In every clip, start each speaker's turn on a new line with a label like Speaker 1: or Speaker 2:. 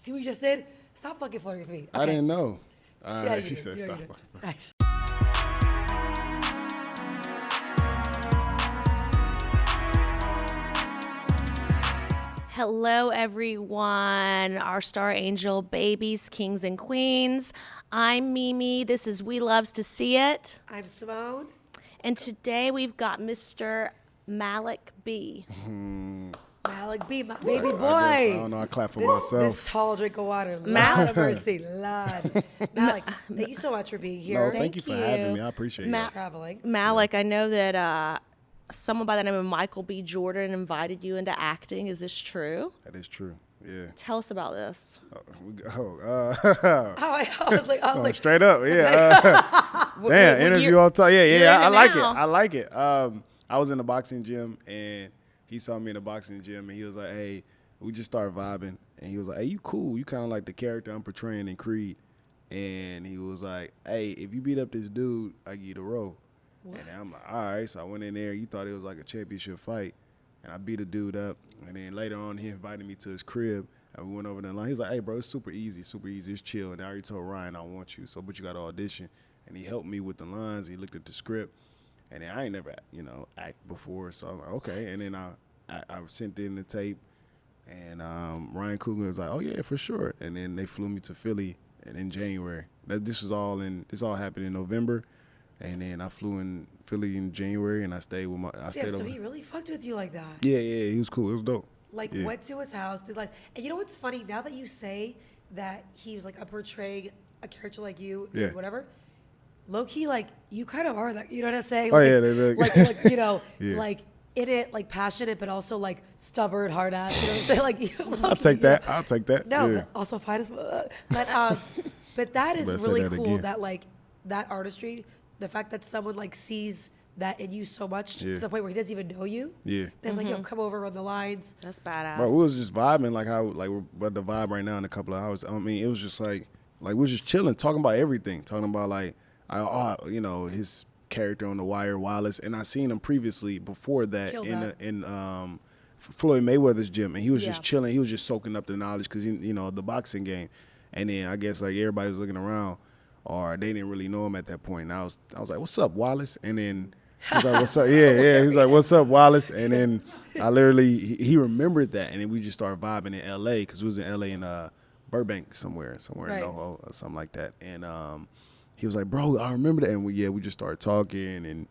Speaker 1: See what you just did? Stop fucking flirting with me. Okay.
Speaker 2: I didn't know.
Speaker 1: Yeah,
Speaker 2: she
Speaker 1: you
Speaker 2: said
Speaker 1: did.
Speaker 2: stop.
Speaker 1: Nice.
Speaker 3: Hello, everyone, our star angel babies, kings, and queens. I'm Mimi. This is We Loves to See It.
Speaker 1: I'm Simone.
Speaker 3: And today we've got Mr. Malik B.
Speaker 1: Malik B, my baby boy.
Speaker 2: I don't know. I clap for myself.
Speaker 1: This tall drink of water. Lord of mercy. Lord. Malik, thank you so much for being here.
Speaker 2: No, thank you for having me. I appreciate it.
Speaker 1: Traveling.
Speaker 3: Malik, I know that someone by the name of Michael B. Jordan invited you into acting. Is this true?
Speaker 2: That is true. Yeah.
Speaker 3: Tell us about this.
Speaker 1: I was like,
Speaker 2: straight up. Yeah. Damn, interview all time. Yeah. I like it. I like it. I was in the boxing gym and he saw me in the boxing gym and he was like, hey, we just started vibing. And he was like, hey, you cool. You kind of like the character I'm portraying in Creed. And he was like, hey, if you beat up this dude, I give you the role. What? And I'm like, all right. So I went in there. You thought it was like a championship fight. And I beat a dude up. And then later on, he invited me to his crib. And we went over the line. He was like, hey, bro, it's super easy. It's chill. And I already told Ryan I want you. But you got to audition. And he helped me with the lines. He looked at the script. And then I ain't never, act before. So I'm like, okay. And then I sent in the tape. And Ryan Coogler was like, oh, yeah, for sure. And then they flew me to Philly in January. This all happened in November. And then I flew in Philly in January, and I stayed with
Speaker 1: so he really fucked with you like that.
Speaker 2: Yeah, he was cool. It was dope.
Speaker 1: Went to his house, and you know what's funny? Now that you say that he was like, I'm portraying a character like you,
Speaker 2: yeah.
Speaker 1: Whatever. Low key, you kind of are that. You know what I'm saying?
Speaker 2: Oh yeah, yeah.
Speaker 1: Like in it, passionate, but also stubborn, hard ass. You know what I'm saying?
Speaker 2: I'll take that. I'll take that.
Speaker 1: No,
Speaker 2: yeah.
Speaker 1: but also fine as well. But that is really cool. Again. That that artistry. The fact that someone sees that in you so much to the point where he doesn't even know you.
Speaker 2: Yeah.
Speaker 1: And it's yo, come over, run the lines.
Speaker 3: That's badass.
Speaker 2: Bro, we was just vibing we're about to vibe right now in a couple of hours. I mean, it was just we was just chilling, talking about everything, talking about his character on The Wire, Wallace, and I seen him previously before that in Floyd Mayweather's gym, and he was just chilling. He was just soaking up the knowledge because the boxing game, and then I guess everybody was looking around. Or they didn't really know him at that point. And I was like, what's up, Wallace? And then he was like, what's up? Yeah. He's like, what's up, Wallace? And then I literally, he remembered that. And then we just started vibing in L.A. because we was in L.A. in Burbank somewhere in NoHo or something like that. And he was like, bro, I remember that. And we just started talking and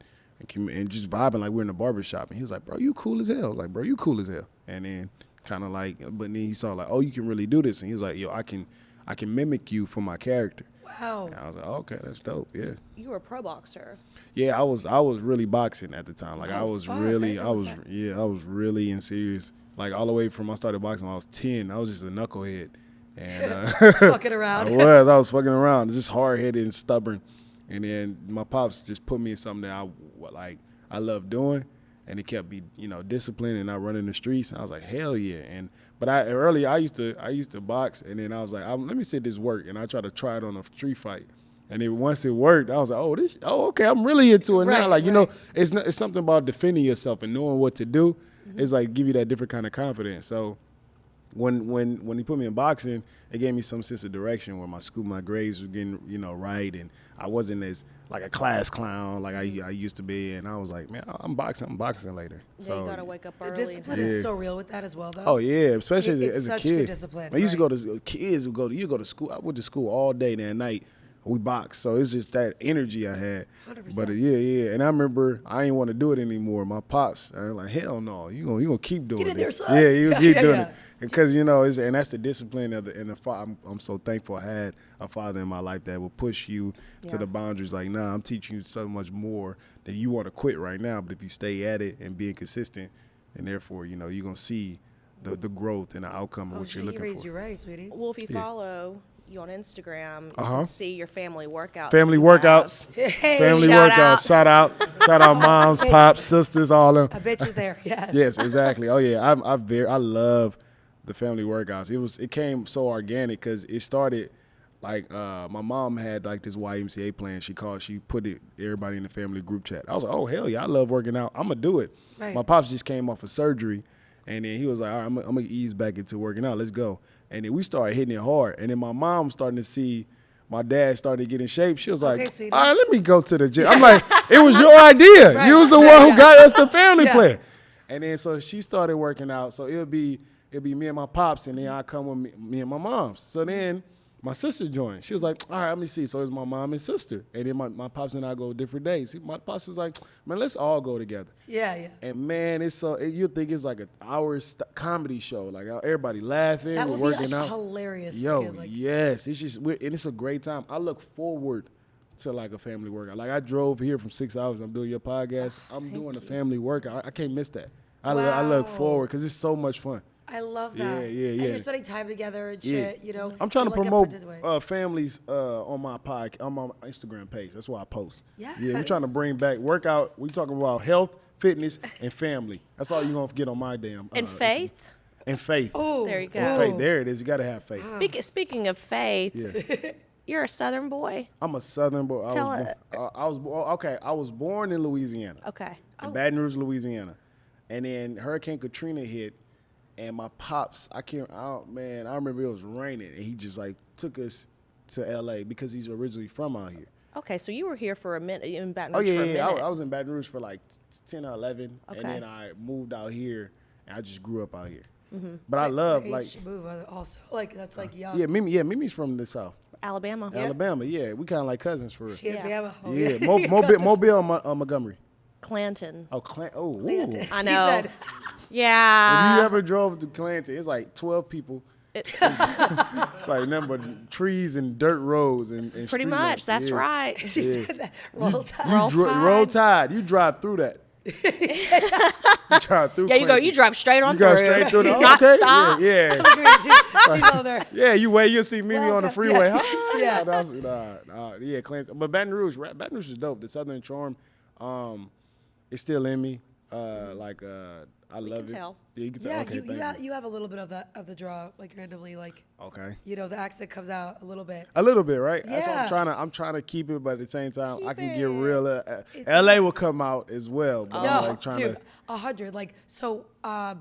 Speaker 2: just vibing we're in the barbershop. And he was like, bro, you cool as hell. I was like, bro, you cool as hell. And then kind of but then he saw oh, you can really do this. And he was like, yo, I can mimic you for my character.
Speaker 1: Wow.
Speaker 2: And I was like, okay, that's dope. Yeah.
Speaker 3: You were a pro boxer.
Speaker 2: Yeah, I was really boxing at the time. I was really in serious. All the way from I started boxing when I was 10. I was just a knucklehead. And
Speaker 1: fucking around.
Speaker 2: I was fucking around, just hard-headed and stubborn. And then my pops just put me in something that I love doing, and it kept me, disciplined and not running the streets. And I was like, hell yeah. But I used to box, and then I was like, let me see this work, and I tried to try it on a street fight, and then once it worked, I was like, okay, I'm really into it now. It's something about defending yourself and knowing what to do. Mm-hmm. It's give you that different kind of confidence. So when he put me in boxing, it gave me some sense of direction where my grades were getting right, and I wasn't as a class clown I used to be, and I was like, man, I'm boxing later.
Speaker 3: Yeah,
Speaker 2: so
Speaker 3: you gotta wake up early.
Speaker 1: The discipline is so real with that as well, though.
Speaker 2: Oh yeah, especially as a
Speaker 1: such
Speaker 2: kid.
Speaker 1: Good discipline.
Speaker 2: I used to go to kids who go to school. I went to school all day and night. We boxed, so it's just that energy I had.
Speaker 1: 100%.
Speaker 2: But yeah, and I remember I didn't want to do it anymore. My pops, I was like, hell no, you gonna keep doing
Speaker 1: Get in
Speaker 2: this.
Speaker 1: there, son.
Speaker 2: Yeah, you keep doing it. Because and that's the discipline of I'm so thankful I had a father in my life that will push you to the boundaries. I'm teaching you so much more that you want to quit right now. But if you stay at it and being consistent, and therefore you're gonna see the growth and the outcome of what you're looking for.
Speaker 1: He raised you right, sweetie.
Speaker 3: Well, if you follow you on Instagram, you can see your family workouts.
Speaker 2: Family workouts. Shout out moms, pops, sisters, all of them.
Speaker 1: A bitch is there. Yes.
Speaker 2: Yes, exactly. Oh yeah, I love the family workouts. It came so organic because it started my mom had this YMCA plan. She put everybody in the family group chat. I was like, oh hell yeah, I love working out. I'm gonna do it.
Speaker 1: Right.
Speaker 2: My pops just came off of surgery, and then he was like, all right, I'm gonna ease back into working out. Let's go. And then we started hitting it hard. And then my mom starting to see my dad started to get in shape. She was like,
Speaker 1: sweetie.
Speaker 2: all right, let me go to the gym. I'm like, it was your idea.
Speaker 1: Right.
Speaker 2: You was the one who got us the family
Speaker 1: Yeah.
Speaker 2: plan. And then so she started working out. So it'll be me and my pops, and then I come with me and my moms. So then my sister joined. She was like, all right, let me see. So it's my mom and sister. And then my pops and I go different days. My pops was like, man, let's all go together.
Speaker 1: Yeah.
Speaker 2: And man, it's so you think it's like an hour comedy show, like everybody laughing,
Speaker 1: That
Speaker 2: we're
Speaker 1: would be
Speaker 2: working out.
Speaker 1: hilarious.
Speaker 2: Yo,
Speaker 1: freaking, like,
Speaker 2: yes, it's just and it's a great time. I look forward to like a family workout. Like I drove here from 6 hours. I'm doing your podcast. I'm doing a family workout. I can't miss that. I look
Speaker 1: Wow.
Speaker 2: forward because it's so much fun.
Speaker 1: I love that.
Speaker 2: Yeah.
Speaker 1: And you're spending time together and shit, you know.
Speaker 2: I'm trying to
Speaker 1: in, like, a
Speaker 2: promote
Speaker 1: productive way.
Speaker 2: families on my Instagram page. That's why I post.
Speaker 1: Yes.
Speaker 2: Yeah, we're trying to bring back workout. We talking about health, fitness, and family. That's all you're gonna get on my damn.
Speaker 3: And faith.
Speaker 2: And faith.
Speaker 1: Oh,
Speaker 3: There you go.
Speaker 2: And faith. There it is. You gotta have faith.
Speaker 3: Speaking of faith,
Speaker 2: Yeah.
Speaker 3: you're a Southern boy.
Speaker 2: I'm a Southern boy. I was born in Louisiana.
Speaker 3: Okay.
Speaker 2: In Baton Rouge, Louisiana, and then Hurricane Katrina hit. And my pops, I remember it was raining, and he just like took us to L.A. because he's originally from out here.
Speaker 3: Okay, so you were here for a minute in Baton
Speaker 2: Oh
Speaker 3: Rouge for a
Speaker 2: yeah.
Speaker 3: minute.
Speaker 2: I was in Baton Rouge for like 10 or 11,
Speaker 3: Okay.
Speaker 2: and then I moved out here, and I just grew up out here.
Speaker 3: Mm-hmm.
Speaker 2: But I love
Speaker 1: Your
Speaker 2: like
Speaker 1: age to move also. Like, that's like young.
Speaker 2: Mimi's from the South,
Speaker 3: Alabama.
Speaker 2: Alabama. Yeah, we kind of like cousins for real.
Speaker 1: She had
Speaker 3: Yeah.
Speaker 1: Bama. Oh,
Speaker 2: Yeah,
Speaker 1: Cousins.
Speaker 2: Mobile, Montgomery.
Speaker 3: Clanton.
Speaker 2: Oh, ooh.
Speaker 1: Clanton.
Speaker 3: I
Speaker 1: He
Speaker 3: know.
Speaker 1: said,
Speaker 3: Yeah.
Speaker 2: If you ever drove to Clanton, it's like 12 people. It's like nothing but trees and dirt roads and
Speaker 3: Pretty
Speaker 2: street
Speaker 3: much.
Speaker 2: lights.
Speaker 3: That's
Speaker 2: Yeah.
Speaker 3: right.
Speaker 1: she said that. Roll Tide.
Speaker 3: Roll Tide.
Speaker 2: Roll Tide. You drive through that. You drive through.
Speaker 3: Yeah, you go.
Speaker 2: Clanton.
Speaker 3: You drive straight on
Speaker 2: You go
Speaker 3: through.
Speaker 2: straight through.
Speaker 3: Not
Speaker 2: Okay.
Speaker 3: stop.
Speaker 2: Yeah.
Speaker 1: She's over there.
Speaker 2: Yeah, you wait. You'll see Mimi on the
Speaker 1: Welcome.
Speaker 2: freeway.
Speaker 1: Yeah.
Speaker 2: Hi.
Speaker 1: Yeah.
Speaker 2: Yeah, Clanton. But Baton Rouge is dope. The Southern charm, it's still in me. I love it.
Speaker 3: tell.
Speaker 2: Yeah, you can tell.
Speaker 1: Yeah,
Speaker 2: Okay, thank you.
Speaker 1: you have a little bit of the draw, like randomly, like,
Speaker 2: Okay.
Speaker 1: you know, the accent comes out a little bit.
Speaker 2: A little bit, right? That's what
Speaker 1: Yeah.
Speaker 2: I'm trying to keep it, but at the same time, I
Speaker 3: Keep
Speaker 2: can get
Speaker 3: it.
Speaker 2: real.
Speaker 1: It
Speaker 2: LA will
Speaker 1: does.
Speaker 2: come out as well, but I'm
Speaker 1: No,
Speaker 2: like trying
Speaker 1: dude,
Speaker 2: to.
Speaker 1: 100. Like, so I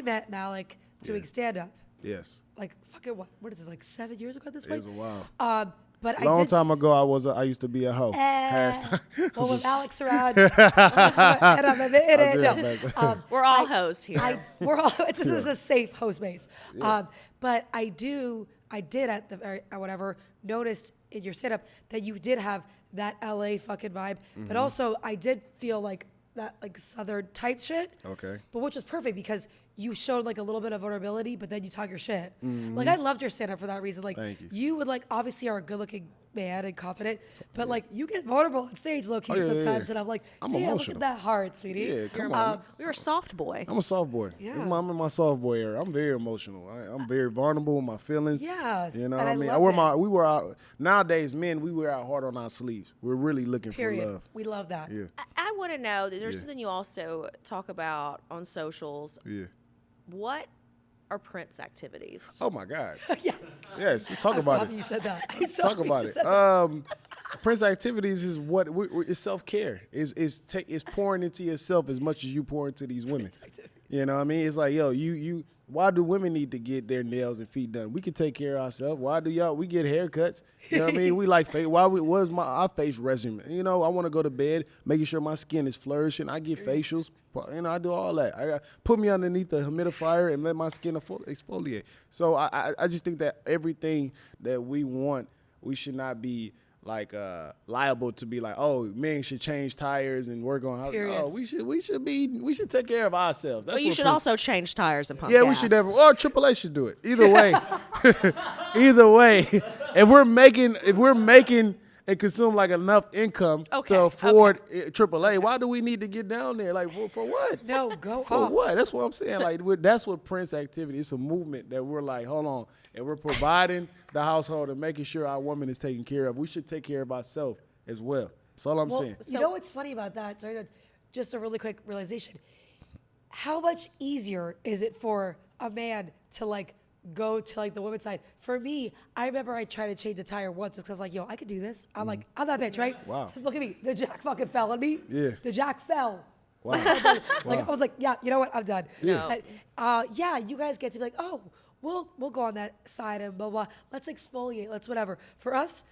Speaker 1: met Malik doing
Speaker 2: Yeah.
Speaker 1: stand up.
Speaker 2: Yes.
Speaker 1: Like, fucking what is this, like 7 years ago at this
Speaker 2: It
Speaker 1: point?
Speaker 2: was a while.
Speaker 1: But I
Speaker 2: Long
Speaker 1: did
Speaker 2: time ago, I used to be a hoe.
Speaker 1: well, with Alex around, and I'm admitting it. No.
Speaker 3: We're all hosts here.
Speaker 1: We're all. This is a safe host base. But I did at the very whatever noticed in your stand up that you did have that LA fucking vibe, but also I did feel like that like Southern type shit.
Speaker 2: Okay.
Speaker 1: But which was perfect because you showed like a little bit of vulnerability, but then you talk your shit. Like I loved your stand up for that reason. Like
Speaker 2: Thank you.
Speaker 1: you would like obviously are a good looking man and confident, but like you get vulnerable on stage low key
Speaker 2: Oh, yeah,
Speaker 1: sometimes,
Speaker 2: yeah.
Speaker 1: and I'm like,
Speaker 2: I'm
Speaker 1: damn, look
Speaker 2: emotional.
Speaker 1: at that heart, sweetie.
Speaker 2: Yeah, come on.
Speaker 3: You're a soft boy.
Speaker 2: I'm a soft boy.
Speaker 1: Yeah.
Speaker 2: I'm in my soft boy era. I'm very emotional. I'm very vulnerable with my feelings.
Speaker 1: Yes,
Speaker 2: You know
Speaker 1: and
Speaker 2: what I
Speaker 1: I
Speaker 2: mean?
Speaker 1: loved it.
Speaker 2: We were out nowadays, men, we wear our heart on our sleeves. We're really looking
Speaker 1: Period.
Speaker 2: for love.
Speaker 1: We love that.
Speaker 2: Yeah.
Speaker 3: I want to know that there's
Speaker 2: Yeah.
Speaker 3: something you also talk about on socials.
Speaker 2: Yeah.
Speaker 3: What are Prince activities?
Speaker 2: Oh my God.
Speaker 1: Yes.
Speaker 2: Yes, let's talk
Speaker 1: I'm so
Speaker 2: about
Speaker 1: happy
Speaker 2: it.
Speaker 1: you said that. I'm so
Speaker 2: Talk
Speaker 1: happy
Speaker 2: about
Speaker 1: you
Speaker 2: it.
Speaker 1: said that.
Speaker 2: Prince activities is what it's self care. Is pouring into yourself as much as you pour into these women. You know what I mean? It's like, yo, you. Why do women need to get their nails and feet done? We can take care of ourselves. Why do we get haircuts? You know what I mean? We like face. What's our face regimen? You know, I want to go to bed, making sure my skin is flourishing. I get facials. You know, I do all that. Put me underneath the humidifier and let my skin exfoliate. So I just think that everything that we want, we should not be like liable to be like, oh, men should change tires and work on how.
Speaker 1: Period.
Speaker 2: Oh, we should take care of ourselves. That's
Speaker 3: Well, you
Speaker 2: what
Speaker 3: should
Speaker 2: Prince-
Speaker 3: also change tires and pump
Speaker 2: yeah,
Speaker 3: gas.
Speaker 2: we should have. Or AAA should do it. Either way, either way, if we're making and consume like enough income
Speaker 3: Okay,
Speaker 2: to afford AAA, why do we need to get down there? Like for what?
Speaker 1: No, go
Speaker 2: For
Speaker 1: off.
Speaker 2: what? That's what I'm saying. That's what Prince activity. It's a movement that we're like, hold on, and we're providing the household and making sure our woman is taken care of. We should take care of ourselves as well. That's all I'm
Speaker 1: Well,
Speaker 2: saying.
Speaker 1: you know what's funny about that? Sorry, just a really quick realization. How much easier is it for a man to like go to like the women's side? For me, I remember I tried to change a tire once because I was like, yo, I could do this. I'm like, I'm that bitch, right?
Speaker 2: Wow.
Speaker 1: Look at me. The jack fucking fell on me.
Speaker 2: Yeah.
Speaker 1: The jack fell.
Speaker 2: Wow.
Speaker 1: Like I was like, yeah, you know what? I'm done.
Speaker 2: Yeah.
Speaker 1: Yeah, you guys get to be like, oh, we'll go on that side and blah blah. Let's exfoliate. Let's whatever. For us,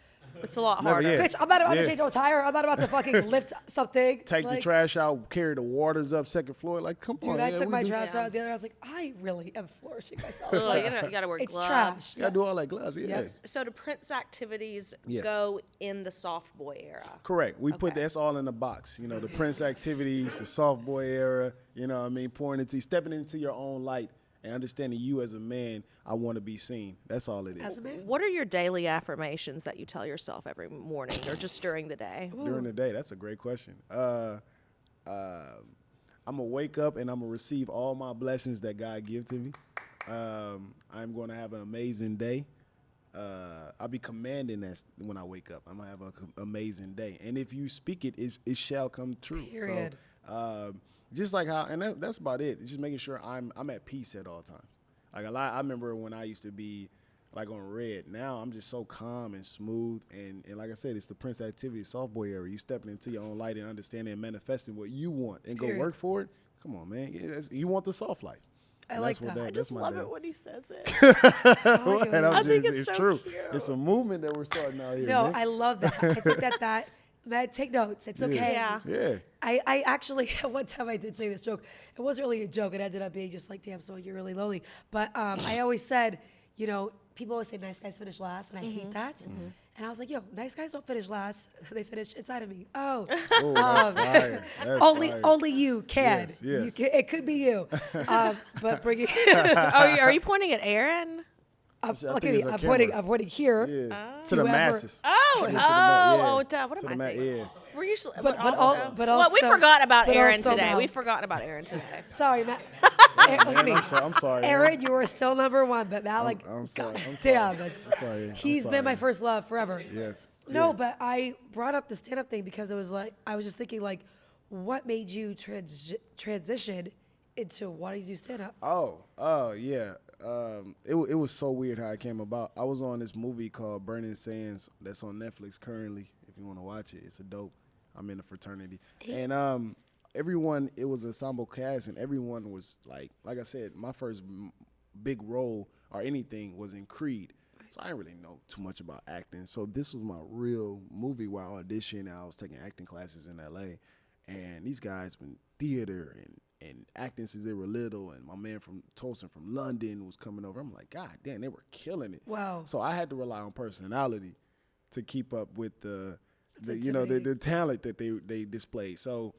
Speaker 3: It's a lot
Speaker 2: Never
Speaker 3: harder.
Speaker 2: yet.
Speaker 1: bitch, I'm not about
Speaker 2: Yeah.
Speaker 1: to change no tire. I'm not about to fucking lift something.
Speaker 2: Take the
Speaker 1: Like,
Speaker 2: trash out, carry the waters up second floor. Like, come on.
Speaker 1: Dude, I
Speaker 2: yeah,
Speaker 1: took
Speaker 2: we
Speaker 1: my
Speaker 2: do-
Speaker 1: trash
Speaker 3: Yeah.
Speaker 1: out the other. I was like, I really am flourishing myself.
Speaker 3: Well,
Speaker 1: Like,
Speaker 3: you got to wear
Speaker 1: it's
Speaker 3: gloves.
Speaker 1: trash.
Speaker 2: You gotta do all that gloves. Yeah.
Speaker 1: Yes.
Speaker 3: So do Prince activities
Speaker 2: Yeah.
Speaker 3: go in the soft boy era?
Speaker 2: Correct. We put
Speaker 3: Okay.
Speaker 2: that's all in the box. You know, the Prince activities, the soft boy era. You know what I mean? Stepping into your own light and understanding you as a man. I want to be seen. That's all it
Speaker 1: As
Speaker 2: is.
Speaker 1: a man.
Speaker 3: What are your daily affirmations that you tell yourself every morning or just during the day?
Speaker 2: During the day, that's a great question. I'm gonna wake up and I'm gonna receive all my blessings that God give to me. I'm gonna have an amazing day. I'll be commanding that when I wake up. I'm gonna have an amazing day, and if you speak it, it shall come true.
Speaker 1: Period.
Speaker 2: So, just like how, and that's about it. Just making sure I'm at peace at all times. Like I remember when I used to be like on red. Now I'm just so calm and smooth, and like I said, it's the Prince activity, soft boy era. You stepping into your own light and understanding and manifesting what you want, and
Speaker 1: Period.
Speaker 2: go work for it. Come on, man. You want the soft life.
Speaker 1: I
Speaker 2: And
Speaker 1: like
Speaker 2: that's what
Speaker 1: that.
Speaker 3: I
Speaker 2: that's
Speaker 3: just
Speaker 2: my
Speaker 3: love
Speaker 2: day.
Speaker 3: it when he says it.
Speaker 2: And
Speaker 3: I think
Speaker 2: just-
Speaker 3: it's so
Speaker 2: true.
Speaker 3: cute.
Speaker 2: It's a movement that we're starting out here.
Speaker 1: No,
Speaker 2: man.
Speaker 1: I love that. I think that man, take notes. It's okay.
Speaker 3: Yeah.
Speaker 2: Yeah.
Speaker 1: I actually, one time I did say this joke. It wasn't really a joke. It ended up being just like, damn, so you're really lonely. But I always said, you know, people always say nice guys finish last, and I hate that. And I was like, yo, nice guys don't finish last. They finish inside of me. Oh,
Speaker 2: Oh, that's fire. That's fire.
Speaker 1: only you can.
Speaker 2: Yes, yes.
Speaker 1: You can. It could be you. But bring it.
Speaker 3: Are you pointing at Aaron?
Speaker 2: Actually, I
Speaker 1: Look
Speaker 2: think
Speaker 1: at me.
Speaker 2: it's a
Speaker 1: I'm
Speaker 2: camera.
Speaker 1: pointing here.
Speaker 2: Yeah. To the
Speaker 1: Whoever-
Speaker 2: masses.
Speaker 3: Oh,
Speaker 2: What
Speaker 3: what am
Speaker 2: am
Speaker 3: I thinking?
Speaker 2: Yeah.
Speaker 3: Were you,
Speaker 1: But
Speaker 3: also,
Speaker 1: but
Speaker 3: well, we
Speaker 1: also-
Speaker 3: forgot about
Speaker 1: but
Speaker 3: Aaron
Speaker 1: also
Speaker 3: today.
Speaker 1: now-
Speaker 3: We've forgotten about Aaron today.
Speaker 1: Sorry, Matt. Look at
Speaker 2: Man,
Speaker 1: me.
Speaker 2: I'm sorry. man.
Speaker 1: Aaron, you are still number one, but Malik,
Speaker 2: I'm sorry.
Speaker 1: God
Speaker 2: I'm
Speaker 1: damn,
Speaker 2: sorry.
Speaker 1: it's-
Speaker 2: I'm sorry. I'm
Speaker 1: he's
Speaker 2: sorry.
Speaker 1: been my first love forever.
Speaker 2: Yes.
Speaker 1: No,
Speaker 2: Yeah.
Speaker 1: but I brought up the stand-up thing because it was like I was just thinking like, what made you transition into wanting to do stand-up?
Speaker 2: Oh, yeah. It was so weird how it came about. I was on this movie called Burning Sands that's on Netflix currently. If you want to watch it, it's a dope. I'm in the fraternity, and everyone. It was a ensemble cast, and everyone was like I said, my first big role or anything was in Creed. So I didn't really know too much about acting. So this was my real movie where I auditioned and I was taking acting classes in LA. And these guys been theater and acting since they were little. And my man from Tulsa from London was coming over. I'm like, God damn, they were killing it.
Speaker 1: Wow.
Speaker 2: So I had to rely on personality to keep up with the
Speaker 1: intimidating.
Speaker 2: talent that they displayed. So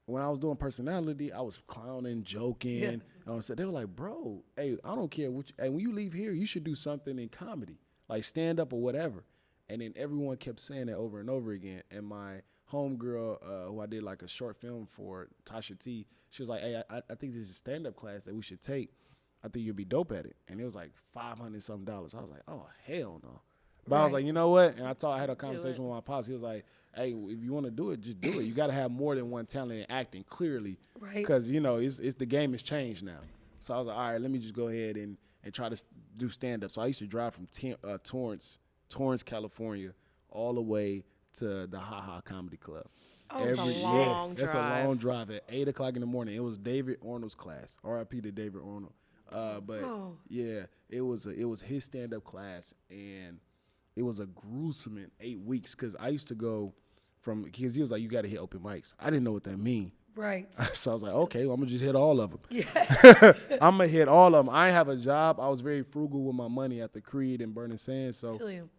Speaker 2: when I was doing personality, I was clowning, joking.
Speaker 1: Yeah.
Speaker 2: So they were like, bro, hey, I don't care what hey, when you leave here, you should do something in comedy, like stand up or whatever. And then everyone kept saying that over and over again. And my homegirl, who I did like a short film for, Tasha T, she was like, hey, I think this is a stand-up class that we should take. I think you'll be dope at it. And it was like $500-something. I was like, oh, hell no. But I was
Speaker 1: Right.
Speaker 2: like, you know what? And I had a conversation with my pops. He was like, hey, if you want to do it, just do it. You got to have more than one talent in acting, clearly.
Speaker 1: Right.
Speaker 2: Because, it's the game has changed now. So I was like, all right, let me just go ahead and try to do stand-up. So I used to drive from Torrance, California, all the way to the Ha Ha Comedy Club.
Speaker 1: Oh, it's a
Speaker 3: long
Speaker 2: That's a
Speaker 3: drive.
Speaker 2: long drive at 8 o'clock in the morning. It was David Arnold's class. R.I.P. to David Arnold. But
Speaker 1: Oh.
Speaker 2: yeah, it was his stand-up class, and it was a gruesome 8 weeks because I used to go because he was like, you got to hit open mics. I didn't know what that mean.
Speaker 1: Right.
Speaker 2: So I was like, okay, well, I'm going to just hit all of them.
Speaker 1: Yeah.
Speaker 2: I'm going to hit all of them. I didn't have a job. I was very frugal with my money after Creed and Burning Sands. So
Speaker 1: Feel you.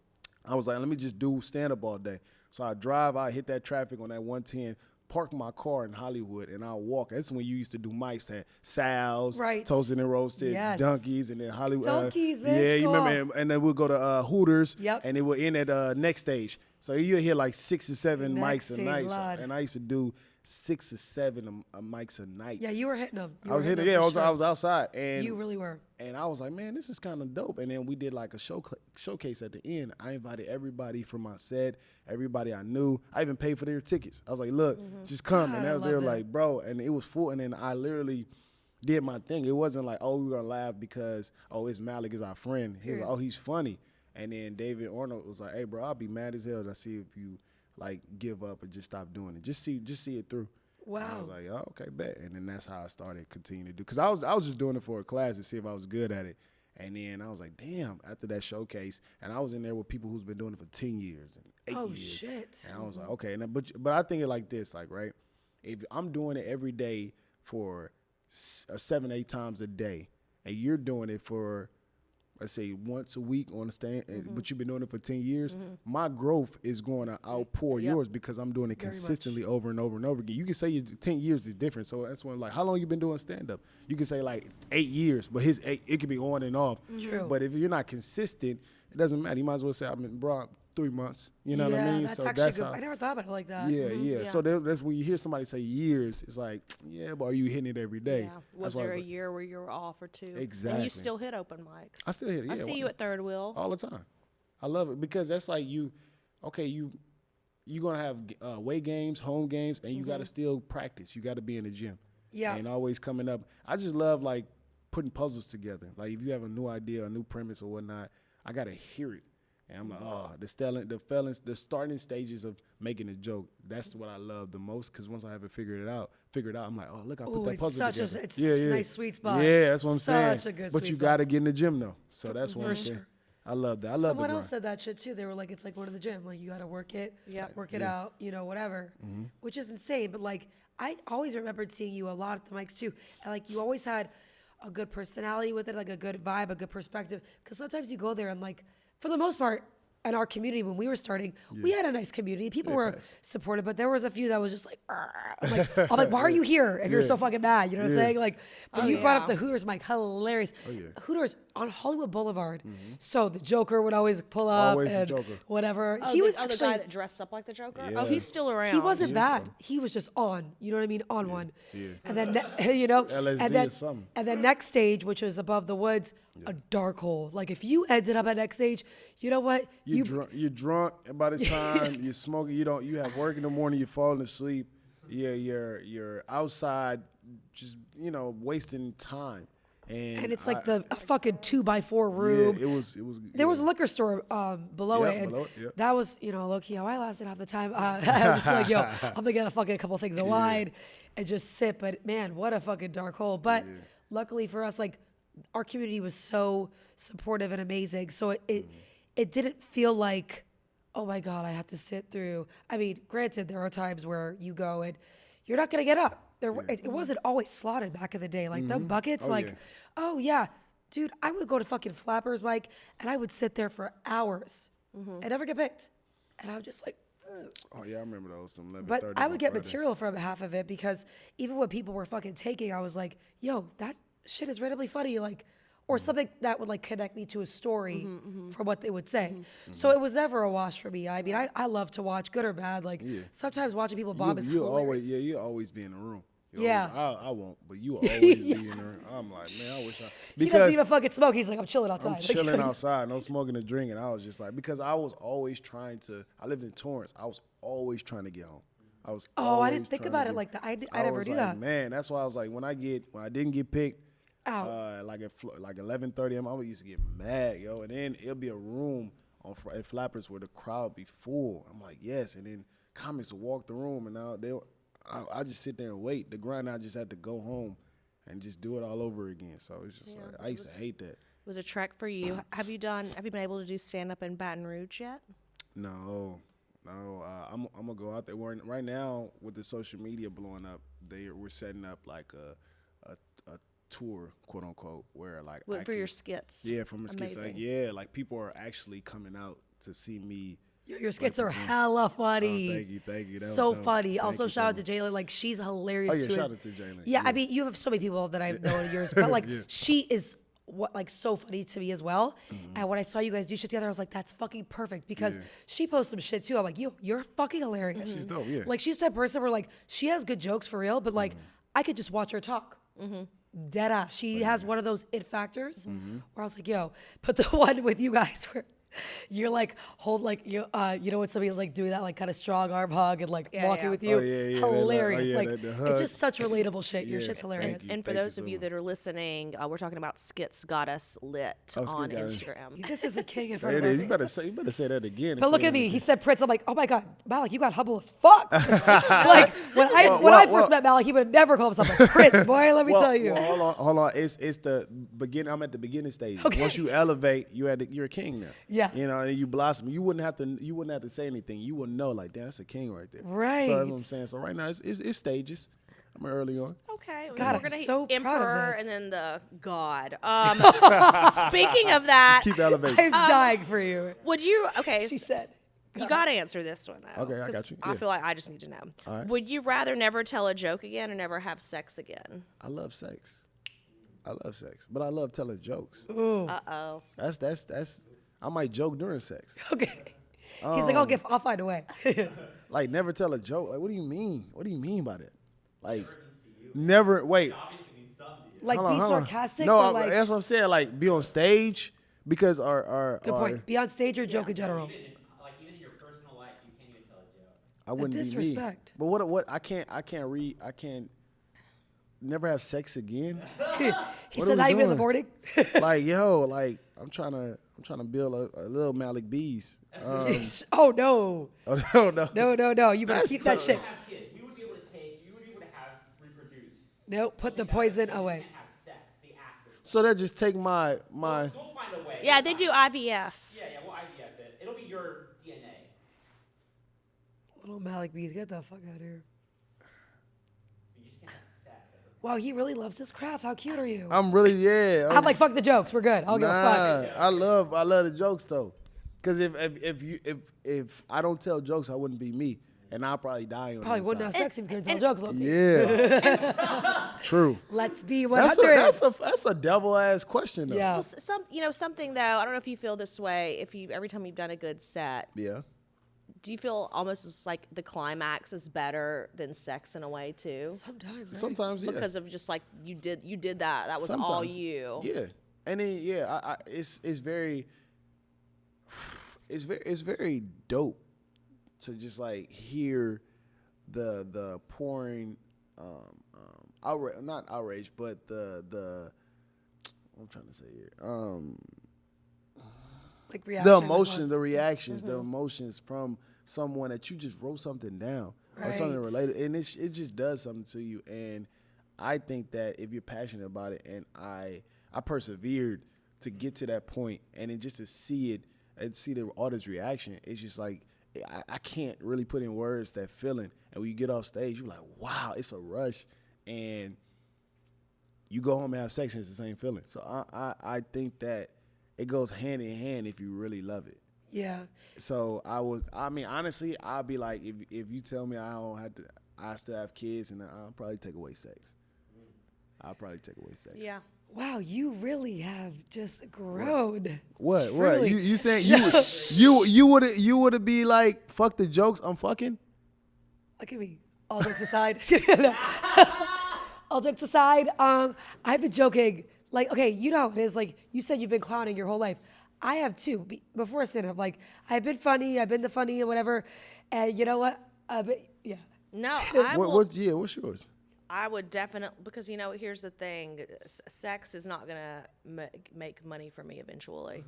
Speaker 2: I was like, let me just do stand-up all day. So I drive, I hit that traffic on that 110, park my car in Hollywood, and I'll walk. That's when you used to do mics at Sal's,
Speaker 1: Right.
Speaker 2: Toasted and Roasted,
Speaker 1: Yes.
Speaker 2: Donkeys, and then Hollywood.
Speaker 1: Donkeys, man,
Speaker 2: Yeah,
Speaker 1: it's
Speaker 2: you
Speaker 1: cool.
Speaker 2: remember? And then we'll go to Hooters,
Speaker 1: Yep.
Speaker 2: and it will end at Next Stage. So you'll hear like 6 or 7
Speaker 1: Next
Speaker 2: mics a
Speaker 1: Stage,
Speaker 2: night.
Speaker 1: Lord.
Speaker 2: And I used to do 6 or 7 mics a night.
Speaker 1: Yeah, you were hitting them.
Speaker 2: I was hitting, yeah, I was outside. And
Speaker 1: You really were.
Speaker 2: and I was like, man, this is kind of dope. And then we did like a showcase at the end. I invited everybody from my set, everybody I knew. I even paid for their tickets. I was like, look, just come.
Speaker 1: God,
Speaker 2: And
Speaker 1: I
Speaker 2: they were
Speaker 1: love that.
Speaker 2: like, bro. And it was full. And then I literally did my thing. It wasn't like, oh, we're going to laugh because, oh, it's Malik is our friend. He was like, oh, he's funny. And then David Arnold was like, hey, bro, I'll be mad as hell to see if you, like, give up or just stop doing it. Just see it through. And I
Speaker 1: Wow.
Speaker 2: was like, oh, okay, bet. And then that's how I started continuing to do. Because I was just doing it for a class to see if I was good at it. And then I was like, damn, after that showcase, and I was in there with people who's been doing it for 10 years and 8 years.
Speaker 1: Shit.
Speaker 2: And I was like, okay, but I think it like this, like, right, if I'm doing it every day for 7, 8 times a day, and you're doing it for, let's say, once a week on the stand, but you've been doing it for 10 years, my growth is going to outpour yours because I'm doing it consistently over and over and over again. You can say 10 years is different. So that's when, like, how long you been doing stand-up? You can say, like, 8 years, but it could be on and off.
Speaker 1: True.
Speaker 2: But if you're not consistent, it doesn't matter. You might as well say, I've been brought 3 months. You know what I mean?
Speaker 1: That's
Speaker 2: So
Speaker 1: actually good.
Speaker 2: how,
Speaker 1: I never thought about it like that.
Speaker 2: yeah. So that's when you hear somebody say years, it's like, yeah, but are you hitting it every day?
Speaker 3: Yeah. Was there a year where you were off or two?
Speaker 2: Exactly.
Speaker 3: And you still hit open mics.
Speaker 2: I still hit it.
Speaker 3: I
Speaker 2: Yeah,
Speaker 3: see you at Third Wheel.
Speaker 2: all the time. I love it because that's like you're gonna have away games, home games, and you gotta still practice. You gotta be in the gym.
Speaker 1: Yeah.
Speaker 2: And always coming up. I just love like putting puzzles together. Like if you have a new idea, a new premise or whatnot, I gotta hear it. And I'm like, oh, the starting stages of making a joke. That's what I love the most. Because once I have it figured out, I'm like, oh, look, I put that puzzle together.
Speaker 1: It's such a nice sweet spot.
Speaker 2: Yeah, that's what I'm saying.
Speaker 1: Such a good
Speaker 2: but
Speaker 1: sweet
Speaker 2: you
Speaker 1: spot.
Speaker 2: got to get in the gym though. So that's one
Speaker 1: For
Speaker 2: thing.
Speaker 1: sure.
Speaker 2: I love that. I love
Speaker 1: Someone
Speaker 2: the
Speaker 1: else
Speaker 2: grind.
Speaker 1: said that shit too. They were like, it's like going to the gym. Like you got to work it, work it out, whatever, which is insane. But like, I always remembered seeing you a lot at the mics too. And like, you always had a good personality with it, like a good vibe, a good perspective. Because sometimes you go there and like, for the most part, in our community when we were starting, we had a nice community. People were supportive, but there was a few that was just like, I'm like, why are you here if you're so fucking mad? You know what I'm saying? Like, but you brought up the Hooters mic, hilarious. Hooters on Hollywood Boulevard. So the Joker would always pull up
Speaker 2: Always the
Speaker 1: and
Speaker 2: Joker.
Speaker 1: whatever.
Speaker 3: Oh,
Speaker 1: he was
Speaker 3: the
Speaker 1: actually
Speaker 3: guy that dressed up like the Joker.
Speaker 2: Yeah.
Speaker 3: Oh, he's still around.
Speaker 1: he wasn't bad. He was just on. You know what I mean? On one.
Speaker 2: Yeah.
Speaker 1: And then you know,
Speaker 2: LSD
Speaker 1: and then
Speaker 2: or something.
Speaker 1: and then next stage, which was above the woods, a dark hole. Like if you ended up at next stage, you know what?
Speaker 2: You're drunk by this time. You're smoking. You have work in the morning. You're falling asleep. Yeah, you're outside, just wasting time.
Speaker 1: And it's like a fucking 2x4 room.
Speaker 2: Yeah, it was.
Speaker 1: There was a liquor store below
Speaker 2: Yeah,
Speaker 1: it. And
Speaker 2: below it, yeah.
Speaker 1: that was, low key how I lasted half the time. I was just like, yo, I'm gonna get a couple things of wine and just sit. But man, what a fucking dark hole. But luckily for us, like our community was so supportive and amazing. So it didn't feel like, oh my God, I have to sit through. I mean, granted, there are times where you go and you're not gonna get up. It wasn't always slotted back in the day. Like the buckets, oh yeah, dude, I would go to fucking Flappers, Mike, and I would sit there for hours and never get picked. And I would just like,
Speaker 2: Oh yeah, I remember those.
Speaker 1: but I would get material from half of it because even when people were fucking taking, I was like, yo, that shit is randomly funny. Like, or something that would like connect me to a story from what they would say. So it was never a wash for me. I mean, I love to watch, good or bad. Like sometimes watching people bomb is hilarious.
Speaker 2: You always be in the room.
Speaker 1: Yeah.
Speaker 2: I won't, but you always be in the room. I'm like, man, I wish
Speaker 1: He doesn't even fucking smoke. He's like, I'm chilling outside.
Speaker 2: I'm chilling outside, no smoking or drinking. I was just like, because I was always I lived in Torrance. I was always trying to get home.
Speaker 1: I didn't think about it like that. I never do that.
Speaker 2: Man, that's why I was like, when I didn't get picked, like at 11:30, I used to get mad, yo. And then it'll be a room at Flappers where the crowd be full. I'm like, yes. And then comics will walk the room, and I just sit there and wait. The grind, I just had to go home and just do it all over again. So it's just like I used to hate that.
Speaker 3: It was a trek for you. Have you been able to do stand up in Baton Rouge yet?
Speaker 2: No. I'm gonna go out there. Right now, with the social media blowing up, we're setting up like a tour, quote unquote, where like
Speaker 3: for your skits.
Speaker 2: Yeah, for my skits.
Speaker 3: Amazing.
Speaker 2: Like people are actually coming out to see me.
Speaker 1: Your skits are hella funny.
Speaker 2: Oh, thank you.
Speaker 1: So funny. Also, shout out to Jayla. Like, she's hilarious too.
Speaker 2: Shout out to Jayla.
Speaker 1: Yeah, I mean, you have so many people that I know in yours, but like, she is so funny to me as well. And when I saw you guys do shit together, I was like, that's fucking perfect because she posts some shit too. I'm like, you're fucking hilarious.
Speaker 2: She's dope, yeah.
Speaker 1: Like, she's the type of person where like she has good jokes for real, but like I could just watch her talk. Dead ass. She has one of those it factors where I was like, yo, but the one with you guys where You're like you know when somebody's like doing that like kind of strong arm hug and like walking with you.
Speaker 2: Oh, yeah.
Speaker 1: Hilarious.
Speaker 2: The hug.
Speaker 1: It's just such relatable shit. Your
Speaker 2: Yeah,
Speaker 1: shit's hilarious.
Speaker 3: And for
Speaker 2: Thank you
Speaker 3: those
Speaker 2: so
Speaker 3: of you
Speaker 2: much.
Speaker 3: that are listening, we're talking about Skits Got Us Lit on
Speaker 2: Skit Got Us.
Speaker 3: Instagram.
Speaker 1: This is a king in
Speaker 2: There
Speaker 1: front
Speaker 2: it
Speaker 1: of
Speaker 2: is.
Speaker 1: us.
Speaker 2: You better say that again.
Speaker 1: But look at me. He said Prince. I'm like, oh my God, Malik, you got humble as fuck. Like when I first met Malik, he would have never called himself a Prince, boy. Let me tell you.
Speaker 2: Well, hold on. It's the beginning. I'm at the beginning stage.
Speaker 1: Okay.
Speaker 2: Once you elevate, you're a king now.
Speaker 1: Yeah.
Speaker 2: You know, and you blossom. You wouldn't have to say anything. You would know, like, damn, that's a king right there.
Speaker 1: Right.
Speaker 2: So that's what I'm saying. So right now, it's stages. I'm early on.
Speaker 3: Okay,
Speaker 1: God,
Speaker 3: we're
Speaker 1: I'm
Speaker 3: gonna
Speaker 1: so
Speaker 3: hit
Speaker 1: proud of
Speaker 3: Emperor
Speaker 1: this.
Speaker 3: and then the God. Speaking of that,
Speaker 2: Keep elevating.
Speaker 1: I'm dying for you.
Speaker 3: would you? Okay,
Speaker 1: She said.
Speaker 3: you got to answer this one though.
Speaker 2: Okay, I
Speaker 3: 'cause
Speaker 2: got you.
Speaker 3: I
Speaker 2: Yeah.
Speaker 3: feel like I just need to know.
Speaker 2: All right.
Speaker 3: Would you rather never tell a joke again or never have sex again?
Speaker 2: I love sex. But I love telling jokes.
Speaker 3: Uh oh.
Speaker 2: That's. I might joke during sex.
Speaker 1: Okay. He's like, I'll find a way.
Speaker 2: Like, never tell a joke. Like, what do you mean? What do you mean by that? Like, never. Wait.
Speaker 1: Like
Speaker 2: Hold on,
Speaker 1: be
Speaker 2: hold on.
Speaker 1: sarcastic.
Speaker 2: No,
Speaker 1: or like,
Speaker 2: that's what I'm saying. Like, be on stage because our
Speaker 1: good point. Be on stage or joke in general.
Speaker 4: Even in your personal life, you can't even tell a joke.
Speaker 2: I wouldn't be me.
Speaker 1: disrespect.
Speaker 2: But what I can't never have sex again.
Speaker 1: He
Speaker 2: What
Speaker 1: said
Speaker 2: are
Speaker 1: not
Speaker 2: we
Speaker 1: even in the
Speaker 2: doing?
Speaker 1: morning.
Speaker 2: Like, yo, like I'm trying to build a little Malik Bees.
Speaker 1: Oh no.
Speaker 2: Oh no.
Speaker 1: No. You better
Speaker 2: That's
Speaker 1: keep that
Speaker 2: tough.
Speaker 1: shit.
Speaker 4: Have kids. We would be able to have reproduce.
Speaker 1: No, put the poison away.
Speaker 4: And have sex. The act of
Speaker 2: So that just take my.
Speaker 4: We'll find a way.
Speaker 3: Yeah, they do IVF.
Speaker 4: Yeah, we'll IVF it. It'll be your DNA.
Speaker 1: Little Malik Bees, get the fuck out of here.
Speaker 4: You just can't have sex.
Speaker 1: Wow, he really loves this craft. How cute are you?
Speaker 2: I'm really
Speaker 1: I'm like, fuck the jokes. We're good. I don't give a fuck.
Speaker 2: I love the jokes though, because if I don't tell jokes, I wouldn't be me, and I'll probably die on
Speaker 1: Probably
Speaker 2: the
Speaker 1: wouldn't have
Speaker 2: inside.
Speaker 1: sex if you couldn't tell jokes. Look.
Speaker 2: Yeah, true.
Speaker 1: Let's be
Speaker 2: That's
Speaker 1: 100.
Speaker 2: a devil ass question though.
Speaker 1: Yeah.
Speaker 3: Something though. I don't know if you feel this way. Every time you've done a good set,
Speaker 2: Yeah.
Speaker 3: do you feel almost as like the climax is better than sex in a way too?
Speaker 1: Sometimes. Right?
Speaker 2: Sometimes, yeah.
Speaker 3: Because of just like you did that. That was all
Speaker 2: Sometimes.
Speaker 3: you.
Speaker 2: Yeah, and then it's very dope to just like hear the pouring outrage, not outrage, but the what I'm trying to say here,
Speaker 1: Like reaction.
Speaker 2: the
Speaker 1: like
Speaker 2: emotions,
Speaker 1: what's-
Speaker 2: the reactions, the emotions from someone that you just wrote something down or something
Speaker 1: Right.
Speaker 2: related, and it just does something to you. And I think that if you're passionate about it, and I persevered to get to that point, and then just to see it and see the audience reaction, it's just like I can't really put in words that feeling. And when you get off stage, you're like, wow, it's a rush, and you go home and have sex, and it's the same feeling. So I think that it goes hand in hand if you really love it.
Speaker 1: Yeah.
Speaker 2: So honestly, I'll be like, if you tell me I still have kids, and I'll probably take away sex. I'll probably take away sex.
Speaker 3: Yeah.
Speaker 1: Wow, you really have just grown.
Speaker 2: What?
Speaker 1: Truly.
Speaker 2: You saying you would be like, fuck the jokes, I'm fucking?
Speaker 1: Look at me. All jokes aside. All jokes aside, I've been joking. Like, okay, you know how it is. Like, you said you've been clowning your whole life. I have too. Before stand-up, like, I've been funny. I've been the funny and whatever. And you know what? Yeah.
Speaker 3: No,
Speaker 2: What's yours?
Speaker 3: I would definitely, because here's the thing: sex is not gonna make money for me eventually.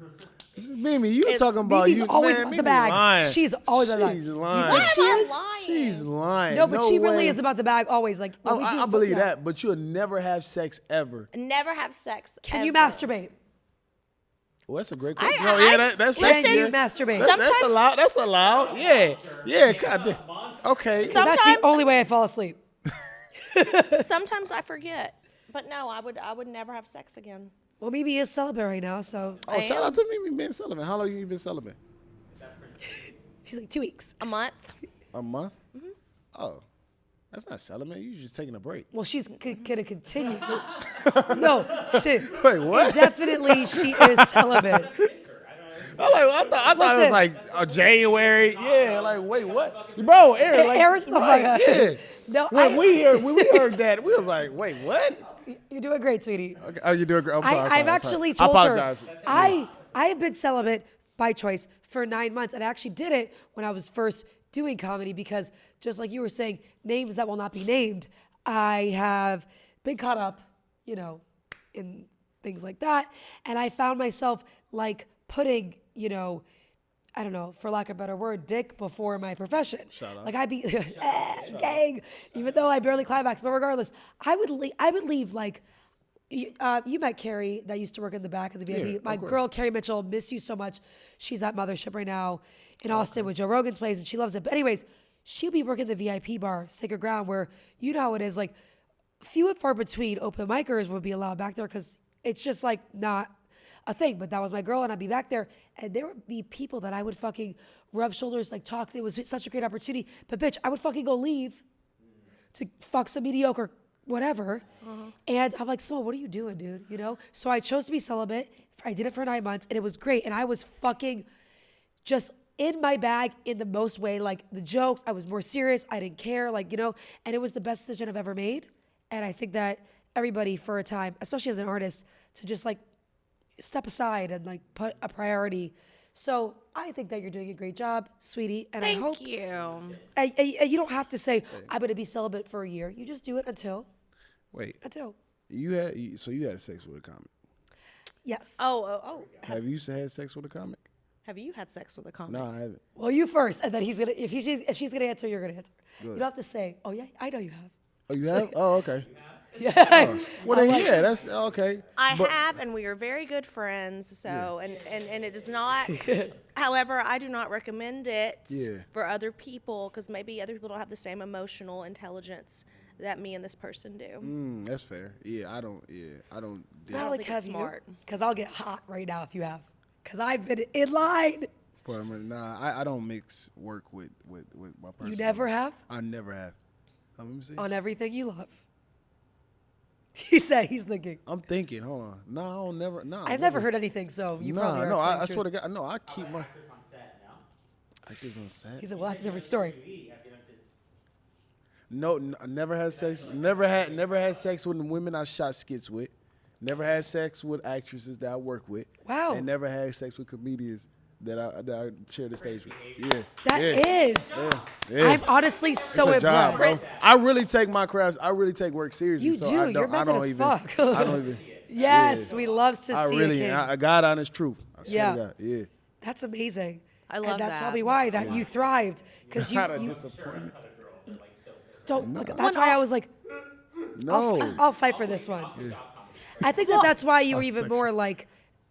Speaker 2: Mimi, you talking about
Speaker 1: Mimi's
Speaker 2: you?
Speaker 1: always
Speaker 2: man,
Speaker 1: about the
Speaker 2: Mimi
Speaker 1: bag.
Speaker 2: lying.
Speaker 1: She's always about the bag.
Speaker 2: She's
Speaker 1: You
Speaker 2: lying.
Speaker 1: think she
Speaker 3: Why am I
Speaker 1: is?
Speaker 3: lying?
Speaker 2: She's lying.
Speaker 1: No, but she really
Speaker 2: way.
Speaker 1: is about the bag always. Like, when we do
Speaker 2: I believe
Speaker 1: yeah.
Speaker 2: that, but you'll never have sex ever.
Speaker 3: Never have sex.
Speaker 1: Can you
Speaker 3: ever.
Speaker 1: masturbate?
Speaker 2: Well, that's a great question. That's
Speaker 1: Can you
Speaker 2: yes.
Speaker 1: masturbate?
Speaker 2: That's allowed. That's allowed. Yeah. God damn. Okay.
Speaker 1: That's the
Speaker 3: Sometimes-
Speaker 1: only way I fall asleep.
Speaker 3: Sometimes I forget, but no, I would never have sex again.
Speaker 1: Well, Mimi is celibate right now, so
Speaker 2: Oh, shout out to Mimi being celibate. How long you been celibate?
Speaker 1: she's like 2 weeks.
Speaker 3: A month.
Speaker 2: A month? Mm-hmm. Oh, that's not celibate. You just taking a break.
Speaker 1: Well, she's gonna continue. No, she.
Speaker 2: Wait, what?
Speaker 1: Definitely, she is celibate.
Speaker 2: I thought it was
Speaker 1: Listen.
Speaker 2: like January. Yeah, like wait, what? Bro, Aaron, like,
Speaker 1: Aaron's the fuck
Speaker 2: right,
Speaker 1: up.
Speaker 2: yeah.
Speaker 1: No,
Speaker 2: When we heard that, we was like, wait, what?
Speaker 1: You're doing great, sweetie.
Speaker 2: Okay. Oh, you doing great. I'm sorry.
Speaker 1: I've
Speaker 2: sorry.
Speaker 1: actually
Speaker 2: I
Speaker 1: told
Speaker 2: apologize.
Speaker 1: her I have been celibate by choice for 9 months. And I actually did it when I was first doing comedy because just like you were saying, names that will not be named, I have been caught up, you know, in things like that. And I found myself like putting, you know, I don't know, for lack of a better word, dick before my profession.
Speaker 2: Shout out.
Speaker 1: Like I'd be gang, even though I barely climax. But regardless, I would leave like, you met Carrie that used to work in the back of the VIP.
Speaker 2: Yeah,
Speaker 1: My
Speaker 2: of course.
Speaker 1: girl, Carrie Mitchell, miss you so much. She's at Mothership right now in Austin with Joe Rogan's place, and she loves it. But anyways, she'll be working the VIP bar, Sacred Ground, where you know how it is. Like, few and far between open micers would be allowed back there because it's just like not a thing. But that was my girl, and I'd be back there, and there would be people that I would fucking rub shoulders, like talk. It was such a great opportunity. But bitch, I would fucking go leave to fuck some mediocre whatever. And I'm like, Simone, what are you doing, dude? You know? So I chose to be celibate. I did it for 9 months, and it was great. And I was fucking just in my bag in the most way. Like the jokes, I was more serious. I didn't care, like, you know? And it was the best decision I've ever made. And I think that everybody for a time, especially as an artist, to just like step aside and like put a priority. So I think that you're doing a great job, sweetie. And I hope
Speaker 3: Thank you.
Speaker 1: and you don't have to say, I'm going to be celibate for a year. You just do it until.
Speaker 2: Wait,
Speaker 1: Until.
Speaker 2: you had sex with a comic.
Speaker 1: Yes.
Speaker 3: Oh.
Speaker 2: Have you had sex with a comic?
Speaker 3: Have you had sex with a comic?
Speaker 2: No, I haven't.
Speaker 1: Well, you first, and then he's gonna. If she's gonna answer, you're gonna answer. You don't have to say, "Oh yeah, I know you have."
Speaker 2: Oh, you have? Oh, okay.
Speaker 1: Yeah.
Speaker 2: Well, then, yeah, that's okay.
Speaker 3: I
Speaker 2: But-
Speaker 3: have, and we are very good friends. So, and it is not. However, I do not recommend it
Speaker 2: Yeah.
Speaker 3: for other people because maybe other people don't have the same emotional intelligence that me and this person do.
Speaker 2: That's fair. Yeah, I don't. Yeah, I don't.
Speaker 3: I don't think it's smart.
Speaker 1: Because I'll get hot right now if you have. Because I've been in line.
Speaker 2: For a minute, nah, I don't mix work with my person.
Speaker 1: You never have
Speaker 2: I never have. Let me see.
Speaker 1: on everything you love. He said he's thinking.
Speaker 2: I'm thinking. Hold on. No, I don't never. No,
Speaker 1: I've never heard anything, so you probably are.
Speaker 2: No,
Speaker 1: telling
Speaker 2: I
Speaker 1: the
Speaker 2: swear to
Speaker 1: truth.
Speaker 2: God. No, I keep my
Speaker 4: Actors on set, no?
Speaker 2: actors on set.
Speaker 1: He said, "Well, that's a different story."
Speaker 2: No, I never had sex. Never had sex with the women I shot skits with. Never had sex with actresses that I work with.
Speaker 1: Wow.
Speaker 2: And never had sex with comedians that I share the stage with. Yeah.
Speaker 1: That
Speaker 2: yeah.
Speaker 1: is.
Speaker 2: Yeah.
Speaker 1: I'm honestly so
Speaker 2: It's a job,
Speaker 1: impressed.
Speaker 2: bro. I really take my craft. I really take work seriously.
Speaker 1: You
Speaker 2: so
Speaker 1: do.
Speaker 2: I
Speaker 1: You're
Speaker 2: don't, I
Speaker 1: method
Speaker 2: don't
Speaker 1: as
Speaker 2: even.
Speaker 1: fuck.
Speaker 2: I don't even.
Speaker 1: Yes,
Speaker 2: Yeah.
Speaker 1: we love to
Speaker 2: I
Speaker 1: see
Speaker 2: really.
Speaker 1: it.
Speaker 2: I God honest truth. I swear
Speaker 1: Yeah.
Speaker 2: to God. Yeah.
Speaker 1: That's amazing.
Speaker 3: I love
Speaker 1: and that's
Speaker 3: that.
Speaker 1: probably why that you thrived because
Speaker 2: Not a
Speaker 1: you
Speaker 2: disappointment.
Speaker 1: don't. Look, that's why I was like,
Speaker 2: No.
Speaker 1: I'll fight for this one. I think that's why you were even
Speaker 2: section.
Speaker 1: more like,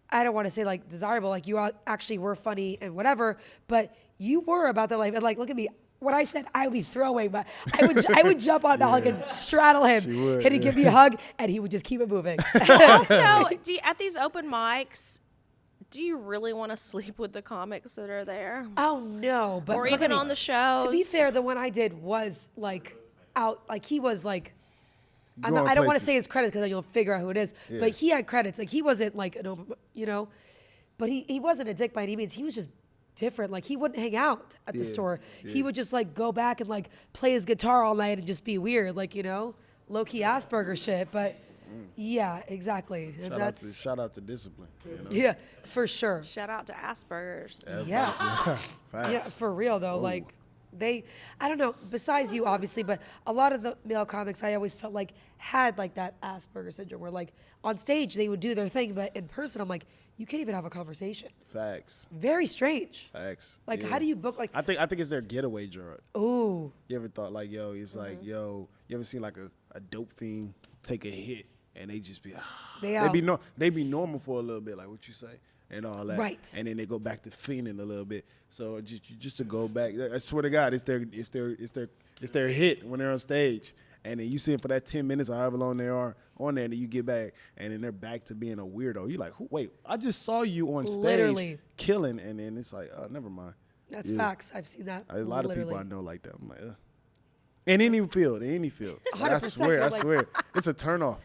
Speaker 1: I don't want to say like desirable, like you actually were funny and whatever, but you were about that life. And like, look at me. When I said I would be throwing, but I would jump on Malik and straddle him,
Speaker 2: She would,
Speaker 1: and he'd give me a hug, and he would just keep it moving.
Speaker 3: Also, at these open mics, do you really want to sleep with the comics that are there?
Speaker 1: Oh no! But
Speaker 3: Or
Speaker 1: look at
Speaker 3: even
Speaker 1: me.
Speaker 3: on the shows?
Speaker 1: To be fair, the one I did was like out, like he was like. I
Speaker 2: Going
Speaker 1: don't want to
Speaker 2: places.
Speaker 1: say his credits because then you'll figure out who it is.
Speaker 2: Yeah.
Speaker 1: But he had credits. Like he wasn't like you know, but he wasn't a dick by any means. He was just different. Like he wouldn't hang out at the
Speaker 2: Yeah,
Speaker 1: store.
Speaker 2: yeah.
Speaker 1: He would just like go back and like play his guitar all night and just be weird, like you know, low key Asperger shit. But yeah, exactly. And that's
Speaker 2: Shout out to discipline. You know?
Speaker 1: yeah, for sure.
Speaker 3: Shout out to Asperger's.
Speaker 1: Yeah.
Speaker 2: Facts.
Speaker 1: Yeah, for real though. Like I don't know, besides you obviously, but a lot of the male comics I always felt like had like that Asperger syndrome where like on stage they would do their thing, but in person I'm like, you can't even have a conversation.
Speaker 2: Facts.
Speaker 1: Very strange.
Speaker 2: Facts.
Speaker 1: Like
Speaker 2: Yeah.
Speaker 1: how do you book like
Speaker 2: I think it's their getaway drug.
Speaker 1: ooh.
Speaker 2: You ever thought like, yo, it's
Speaker 1: Mm-hmm.
Speaker 2: like, yo, you ever seen like a dope fiend take a hit and they just be
Speaker 1: They
Speaker 2: they be normal for a little bit, like what you say and all that.
Speaker 1: Right.
Speaker 2: And then they go back to fiending a little bit. So just to go back, I swear to God, it's their hit when they're on stage. And then you see them for that 10 minutes or however long they are on there, and then you get back, and then they're back to being a weirdo. You're like, wait, I just saw you on stage
Speaker 1: Literally.
Speaker 2: killing, and then it's like, never mind.
Speaker 1: That's
Speaker 2: Yeah.
Speaker 1: facts. I've seen that.
Speaker 2: A lot
Speaker 1: literally.
Speaker 2: of people I know like that. I'm like, in any field. Like, I
Speaker 1: 100%,
Speaker 2: swear,
Speaker 1: you're
Speaker 2: I
Speaker 1: like-
Speaker 2: swear, it's a turnoff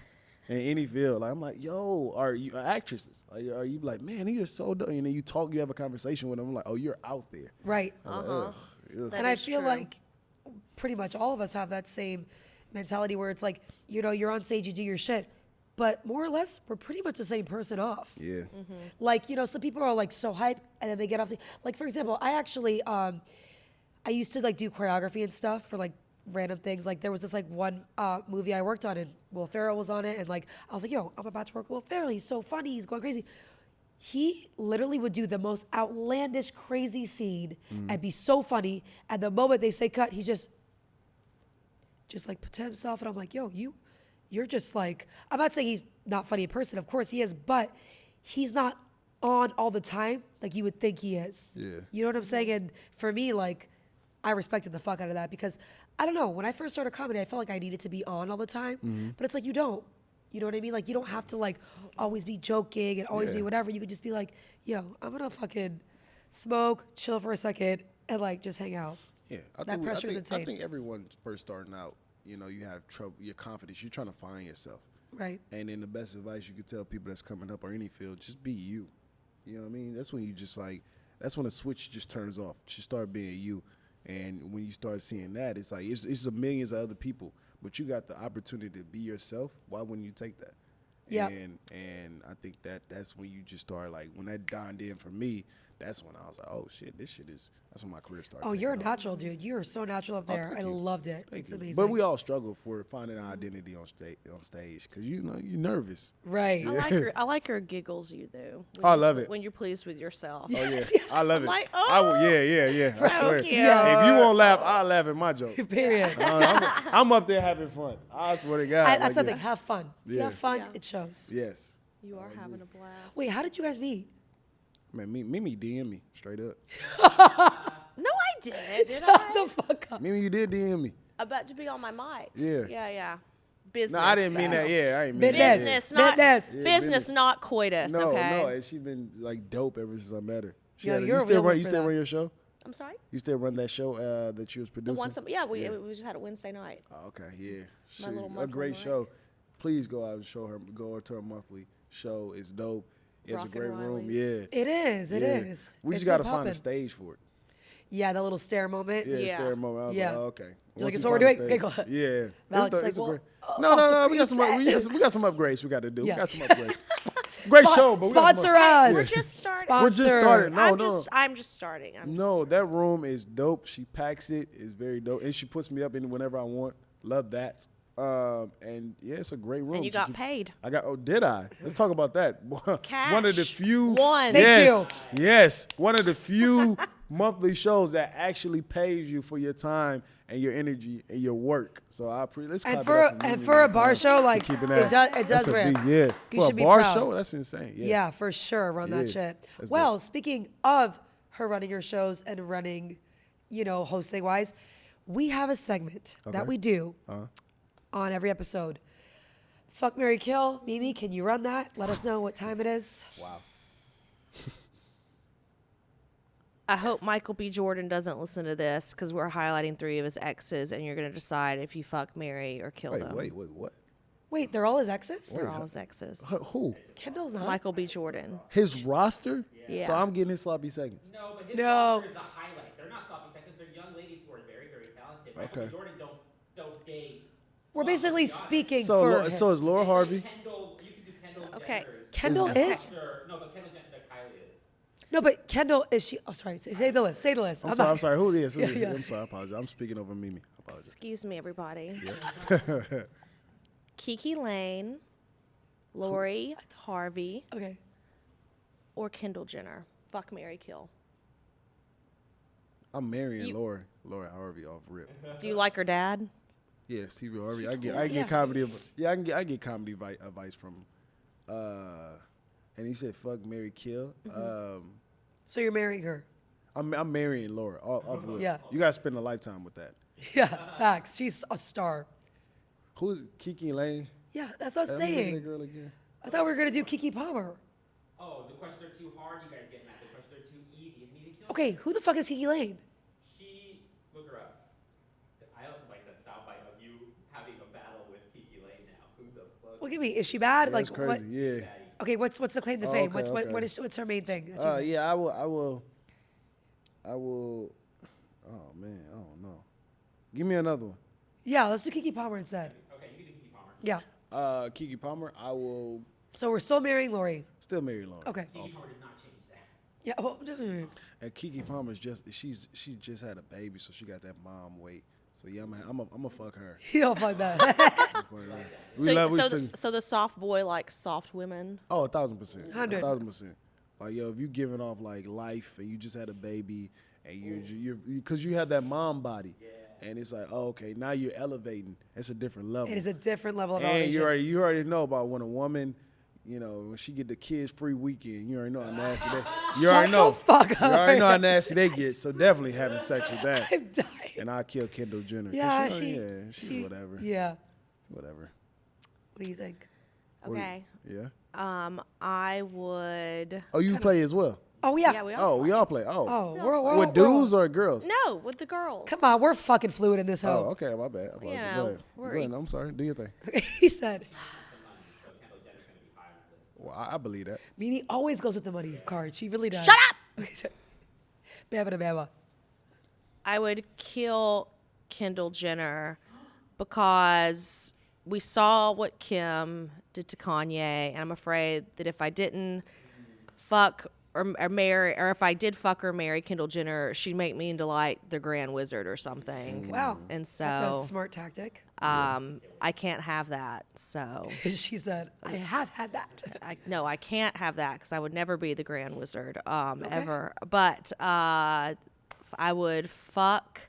Speaker 2: in any field. Like, I'm like, yo, are you actresses? Are you like, man, he is so dope? And then you talk, you have a conversation with them. I'm like, oh, you're out there.
Speaker 1: Right.
Speaker 2: I'm like, ugh.
Speaker 3: That
Speaker 1: And I
Speaker 3: is
Speaker 1: feel
Speaker 3: true.
Speaker 1: like pretty much all of us have that same mentality where it's like, you know, you're on stage, you do your shit. but more or less, we're pretty much the same person off.
Speaker 2: Yeah.
Speaker 1: Like, you know, some people are like so hype and then they get off. Like, for example, I actually, I used to like do choreography and stuff for like random things. Like, there was this like one movie I worked on and Will Ferrell was on it. And like, I was like, yo, I'm about to work with Will Ferrell. He's so funny. He's going crazy. He literally would do the most outlandish, crazy scene and be so funny. And the moment they say cut, he's just like put to himself. And I'm like, yo, you're just like, I'm not saying he's not funny in person. Of course he is, but he's not on all the time like you would think he is.
Speaker 2: Yeah.
Speaker 1: You know what I'm saying? And for me, like, I respected the fuck out of that because I don't know. When I first started comedy, I felt like I needed to be on all the time, but it's like you don't. You know what I mean? Like, you don't have to like always be joking and always be whatever. You could just be like, yo, I'm gonna fucking smoke, chill for a second, and like just hang out.
Speaker 2: Yeah.
Speaker 1: That pressure's insane.
Speaker 2: I think everyone first starting out, you know, you have trouble, your confidence. You're trying to find yourself.
Speaker 1: Right.
Speaker 2: And then the best advice you could tell people that's coming up or any field, just be you. You know what I mean? That's when you just like, that's when the switch just turns off. Just start being you. And when you start seeing that, it's like, it's a millions of other people, but you got the opportunity to be yourself. Why wouldn't you take that?
Speaker 1: Yeah.
Speaker 2: And I think that's when you just start like, when that dawned in for me, that's when I was like, oh shit, that's when my career started.
Speaker 1: Oh, you're a natural, dude. You're so natural up there. I loved it. It's amazing.
Speaker 2: But we all struggle for finding our identity on stage because you know you're nervous.
Speaker 1: Right.
Speaker 3: I like your giggles, you do.
Speaker 2: I love it
Speaker 3: when you're pleased with yourself.
Speaker 2: Oh yeah, I love it.
Speaker 3: Like,
Speaker 2: yeah. I swear.
Speaker 3: cute.
Speaker 2: If you won't laugh, I'll laugh at my joke.
Speaker 1: Period.
Speaker 2: I'm up there having fun. I swear to God.
Speaker 1: That's
Speaker 2: like,
Speaker 1: the thing. Have fun. If you
Speaker 2: Yeah.
Speaker 1: have fun,
Speaker 3: Yeah.
Speaker 1: it shows.
Speaker 2: Yes.
Speaker 3: You are having a blast.
Speaker 1: Wait, how did you guys meet?
Speaker 2: Man, Mimi DM me straight up.
Speaker 3: No, I did. Did
Speaker 1: Shut
Speaker 3: I?
Speaker 1: the fuck up.
Speaker 2: Mimi, you did DM me.
Speaker 3: About to be on my mic.
Speaker 2: Yeah.
Speaker 3: Yeah. Business.
Speaker 2: No, I didn't mean that.
Speaker 3: though.
Speaker 2: Yeah, I didn't mean that.
Speaker 3: Business, not
Speaker 1: Business.
Speaker 2: Yeah,
Speaker 3: business,
Speaker 2: business.
Speaker 3: not coitus.
Speaker 2: No,
Speaker 3: okay.
Speaker 2: no, and she's been like dope ever since I met her.
Speaker 1: Yo,
Speaker 2: You
Speaker 1: you're a
Speaker 2: still
Speaker 1: real
Speaker 2: run?
Speaker 1: one
Speaker 2: You
Speaker 1: for
Speaker 2: still
Speaker 1: that.
Speaker 2: run your show?
Speaker 3: I'm sorry.
Speaker 2: You still run that show that you was
Speaker 3: The
Speaker 2: producing?
Speaker 3: we just had it Wednesday night.
Speaker 2: Oh, okay, yeah.
Speaker 3: My little
Speaker 2: A
Speaker 3: monthly
Speaker 2: great
Speaker 3: mic.
Speaker 2: show. Please go out and go to her monthly show. It's dope. It's
Speaker 3: Rockin'
Speaker 2: a great room.
Speaker 3: Riley's.
Speaker 2: Yeah.
Speaker 1: It is. It
Speaker 2: Yeah.
Speaker 1: is.
Speaker 2: We
Speaker 1: It's
Speaker 2: just got to
Speaker 1: been
Speaker 2: find a
Speaker 1: poppin'.
Speaker 2: stage for it.
Speaker 1: Yeah, that little stare moment.
Speaker 2: Yeah,
Speaker 3: Yeah.
Speaker 2: stare moment. I was
Speaker 1: Yeah.
Speaker 2: like, oh, okay.
Speaker 1: You're like,
Speaker 2: Once
Speaker 1: it's
Speaker 2: you
Speaker 1: what we're
Speaker 2: find
Speaker 1: doing?
Speaker 2: a
Speaker 1: Okay,
Speaker 2: stage-
Speaker 1: go.
Speaker 2: Yeah.
Speaker 1: Malik's
Speaker 2: It's
Speaker 1: like,
Speaker 2: a
Speaker 1: well,
Speaker 2: great-
Speaker 1: oh,
Speaker 2: No. We got
Speaker 1: preset.
Speaker 2: we got some upgrades we got to do.
Speaker 1: Yeah.
Speaker 2: We got some upgrades. Great show, but we got some
Speaker 1: Sponsor
Speaker 2: upgrades.
Speaker 1: us.
Speaker 3: We're just starting.
Speaker 2: We're just starting. No,
Speaker 3: I'm just starting.
Speaker 2: No, that room is dope. She packs it. It's very dope, and she puts me up in whenever I want. Love that. And yeah, it's a great room.
Speaker 3: And you got paid.
Speaker 2: I got. Oh, did I? Let's talk about that.
Speaker 3: Cash.
Speaker 2: One of the few.
Speaker 3: One.
Speaker 1: Thank
Speaker 2: Yes,
Speaker 1: you.
Speaker 2: yes. One of the few monthly shows that actually pays you for your time and your energy and your work. So I let's
Speaker 1: And
Speaker 2: clap it
Speaker 1: for
Speaker 2: up
Speaker 1: and
Speaker 2: Mimi
Speaker 1: for a
Speaker 2: one
Speaker 1: bar
Speaker 2: time
Speaker 1: show, like
Speaker 2: for keeping
Speaker 1: it
Speaker 2: that.
Speaker 1: does
Speaker 2: That's a
Speaker 1: rip.
Speaker 2: beat, yeah.
Speaker 1: You
Speaker 2: For
Speaker 1: should
Speaker 2: a
Speaker 1: be
Speaker 2: bar
Speaker 1: proud.
Speaker 2: show, that's insane. Yeah.
Speaker 1: Yeah, for sure. Run that
Speaker 2: Yeah.
Speaker 1: shit.
Speaker 2: That's
Speaker 1: Well,
Speaker 2: dope.
Speaker 1: speaking of her running her shows and running, hosting wise, we have a segment that
Speaker 2: Okay.
Speaker 1: we do on every episode. Fuck, Marry, Kill. Mimi, can you run that? Let us know what time it is.
Speaker 2: Wow.
Speaker 3: I hope Michael B. Jordan doesn't listen to this because we're highlighting 3 of his exes, and you're gonna decide if you fuck, marry, or kill them.
Speaker 2: Wait. What?
Speaker 1: Wait, they're all his exes?
Speaker 3: They're all his exes.
Speaker 2: Who?
Speaker 1: Kendall's not.
Speaker 3: Michael B. Jordan.
Speaker 2: His roster?
Speaker 3: Yeah.
Speaker 2: So I'm getting his sloppy seconds.
Speaker 4: No, but his
Speaker 1: No.
Speaker 4: roster is the highlight. They're not sloppy seconds. They're young ladies who are very, very talented. Michael
Speaker 2: Okay.
Speaker 4: B. Jordan don't date.
Speaker 1: We're
Speaker 4: sloppy
Speaker 1: basically
Speaker 4: guys.
Speaker 1: speaking
Speaker 2: So,
Speaker 1: for him.
Speaker 2: so is Laura Harvey?
Speaker 4: Kendall, you can do Kendall.
Speaker 3: Okay.
Speaker 4: Jenner's
Speaker 1: Kendall
Speaker 2: Is-
Speaker 1: is?
Speaker 4: roster. No, but Kendall Jenner, Kylie is.
Speaker 1: No, but Kendall, is she? Oh, sorry. Say the list. Say the list.
Speaker 2: I'm sorry. Who is?
Speaker 1: Yeah, yeah.
Speaker 2: I'm sorry. I apologize. I'm speaking over Mimi. I apologize.
Speaker 3: Excuse me, everybody. Kiki Lane, Lori Harvey,
Speaker 1: Okay.
Speaker 3: or Kendall Jenner. Fuck, marry, kill.
Speaker 2: I'm marrying
Speaker 3: You-
Speaker 2: Laura Harvey off rip.
Speaker 3: Do you like her dad?
Speaker 2: Yeah, Stevie Harvey.
Speaker 1: He's
Speaker 2: I get
Speaker 1: cool, yeah.
Speaker 2: comedy. I get comedy advice from him. And he said, "Fuck, marry, kill."
Speaker 1: So you're marrying her.
Speaker 2: I'm marrying Laura off rip.
Speaker 1: Yeah.
Speaker 2: You gotta spend a lifetime with that.
Speaker 1: Yeah, facts. She's a star.
Speaker 2: Who's Kiki Lane?
Speaker 1: Yeah, that's what I was
Speaker 2: Who's that
Speaker 1: saying.
Speaker 2: girl again?
Speaker 1: I thought we were going to do Kiki Palmer.
Speaker 4: Oh, the questions are too hard. You guys get mad. The questions are too easy. It's me to kill.
Speaker 1: Okay, who the fuck is Kiki Lane?
Speaker 4: Look her up. I don't like that soundbite of you having a battle with Kiki Lane now. Who the fuck?
Speaker 1: Look at me. Is she bad?
Speaker 2: That's crazy.
Speaker 1: What?
Speaker 2: Yeah.
Speaker 1: Okay, what's the claim to
Speaker 2: Oh,
Speaker 1: fame?
Speaker 2: okay, okay.
Speaker 1: What's her main thing? that she's-
Speaker 2: Yeah. I will. Oh man, I don't know. Give me another one.
Speaker 1: Yeah, let's do Kiki Palmer instead.
Speaker 4: Okay, you can do Kiki Palmer.
Speaker 1: Yeah.
Speaker 2: Keke Palmer, I will
Speaker 1: So we're still marrying Lori.
Speaker 2: still marry Lauren.
Speaker 1: Okay.
Speaker 4: Palmer did not change that.
Speaker 1: Yeah. Well, just
Speaker 2: And Keke Palmer's she just had a baby, so she got that mom weight. So yeah, I'm a fuck her.
Speaker 1: you don't fuck that.
Speaker 3: So the soft boy likes soft women.
Speaker 2: Oh, 1,000%.
Speaker 1: 100.
Speaker 2: 1,000%. Like yo, if you giving off like life and you just had a baby and you're because you have that mom body. And it's like, oh, okay, now you're elevating. It's a different level.
Speaker 1: It is a different level of
Speaker 2: And
Speaker 1: elevation.
Speaker 2: you already know about when a woman, you know, when she get the kids free weekend, you already know how nasty they. You already know.
Speaker 1: the fuck
Speaker 2: You already know
Speaker 1: up.
Speaker 2: how nasty they get. So definitely having sex with that.
Speaker 1: I'm dying.
Speaker 2: And I kill Kendall Jenner. 'Cause
Speaker 1: Yeah,
Speaker 2: she's whatever.
Speaker 1: Yeah.
Speaker 2: Whatever.
Speaker 1: What do you think?
Speaker 3: Okay.
Speaker 2: Yeah.
Speaker 3: I would.
Speaker 2: Oh, you play as well.
Speaker 1: Oh yeah.
Speaker 3: Yeah, we
Speaker 2: Oh, we all play. Oh.
Speaker 1: Oh, we're
Speaker 2: With dudes or girls?
Speaker 3: No, with the girls.
Speaker 1: Come on, we're fucking fluid in this
Speaker 2: Oh,
Speaker 1: hoe.
Speaker 2: okay, my bad. Go
Speaker 3: know,
Speaker 2: ahead. Go
Speaker 3: we're
Speaker 2: ahead. I'm sorry. Do your thing.
Speaker 1: He said,
Speaker 4: Kendall Jenner's gonna be higher than this.
Speaker 2: Well, I believe that.
Speaker 1: Mimi always goes with the money card. She really does.
Speaker 3: Shut up!
Speaker 1: Baba baba.
Speaker 3: I would kill Kendall Jenner because we saw what Kim did to Kanye, and I'm afraid that if I didn't fuck or marry, or if I did fuck or marry Kendall Jenner, she'd make me into like the Grand Wizard or something.
Speaker 1: Wow.
Speaker 3: And so
Speaker 1: That's a smart tactic.
Speaker 3: I can't have that. So
Speaker 1: She said, I have had that.
Speaker 3: I can't have that because I would never be the Grand Wizard ever. But I would fuck